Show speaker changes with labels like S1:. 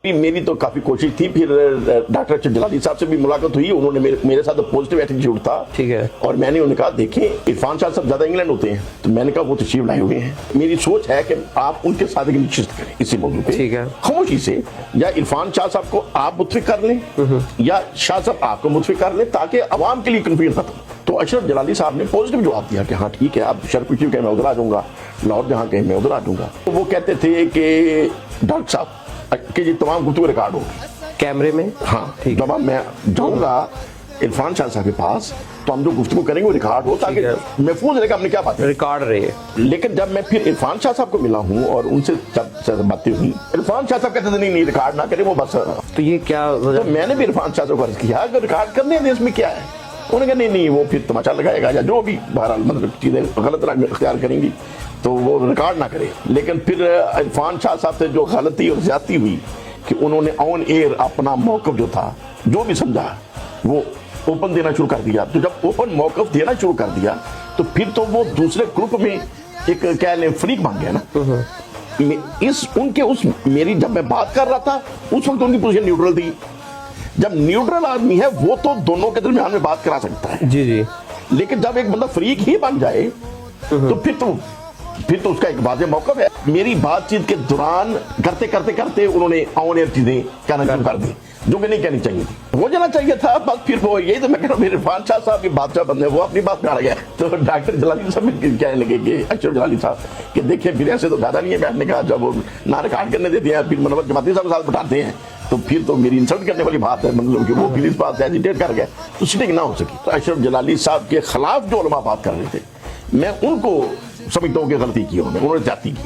S1: मेरी तो काफी कोशिश थी, फिर डॉक्टर अशरफ जलाली साहब से भी मुलाकात हुई, उन्होंने मेरे साथ पॉजिटिव एटीट्यूड था।
S2: ठीक है।
S1: और मैंने उन्हें कहा देखें इरफान शाह साहब ज्यादा इंग्लैंड होते हैं, तो मैंने कहा वो तशरीफ लाए हुए हैं, मेरी सोच है कि आप उनके साथ एक निश्चित करें इसी मौजूद पे,
S2: ठीक है,
S1: खामोशी से, या इरफान शाह साहब को आप मुतफिक कर लें या शाह साहब आपको मुतफिक कर लें, ताकि अवाम के लिए कंफ्यूजन खत्म। तो अशरफ जलाली साहब ने पॉजिटिव जवाब दिया कि हाँ ठीक है, आप शरकुशी कहें मैं उधर आ जाऊंगा, लाहौर जहाँ कहें मैं उधर आ जाऊंगा। तो वो कहते थे कि डॉक्टर साहब कि ये तमाम गुफ्तगू रिकॉर्ड होगी
S2: कैमरे में।
S1: हाँ, जब मैं जाऊंगा इरफान शाह साहब के पास तो हम जो गुफ्तगू करेंगे वो रिकॉर्ड हो, ताकि महफूज रहेगा हमने क्या बात
S2: रिकॉर्ड रहे।
S1: लेकिन जब मैं फिर इरफान शाह साहब को मिला हूँ और उनसे जब बातें हुई, इरफान शाह साहब कहते थे नहीं रिकॉर्ड ना करें वो बस।
S2: तो ये क्या
S1: तो मैंने भी इरफान शाह साहब को अर्ज किया अगर रिकॉर्ड करने दें इसमें क्या है, उन्होंने कहा नहीं वो फिर तमाशा लगाएगा या जो भी बहरहाल मतलब चीजें गलत रंग अख्तियार करेंगी तो वो रिकॉर्ड ना करे। लेकिन फिर इरफान शाह साहब से जो गलती और ज्यादती हुई कि उन्होंने ऑन एयर अपना मौकफ जो था जो भी समझा वो ओपन देना शुरू कर दिया। तो जब ओपन मौकफ देना शुरू कर दिया तो फिर तो वो दूसरे ग्रुप में एक कह लें फ्रीक बन गया ना। मेरी जब मैं बात कर रहा था उस वक्त उनकी पोजीशन न्यूट्रल थी। जब न्यूट्रल आदमी है वो तो दोनों के दरमियान में बात करा सकता है
S2: जी जी,
S1: लेकिन जब एक बंदा फ्रीक ही बन जाए तो फिर तो उसका एक वाज़ेह मौक़िफ़ है। मेरी बातचीत के दौरान करते करते करते उन्होंने ऑन एयर चीजें कहना शुरू कर दी जो कि नहीं कहनी चाहिए थी, हो जाना चाहिए था। बस फिर वो यही तो मैं कह रहा हूँ मेरे इरफान शाह साहब के बादशाह बंदे वो अपनी बात में आ गया। तो डॉक्टर जलाली साहब कहने लगे कि अशरफ जलाली साहब कि देखिए फिर ऐसे तो ज्यादा नहीं है बैठने का, जब वो ना रिकॉर्ड करने देते हैं फिर मनोवर जमाती साहब साथ बैठाते हैं तो फिर तो मेरी इंसल्ट करने वाली बात है, मतलब कि वो फिर इस बात से एजिटेट कर गए तो सिटिंग ना हो सकी। तो अशरफ जलाली साहब के खिलाफ जो उलमा बात कर रहे थे मैं उनको समझता हूँ कि गलती की उन्होंने ज्यादती की।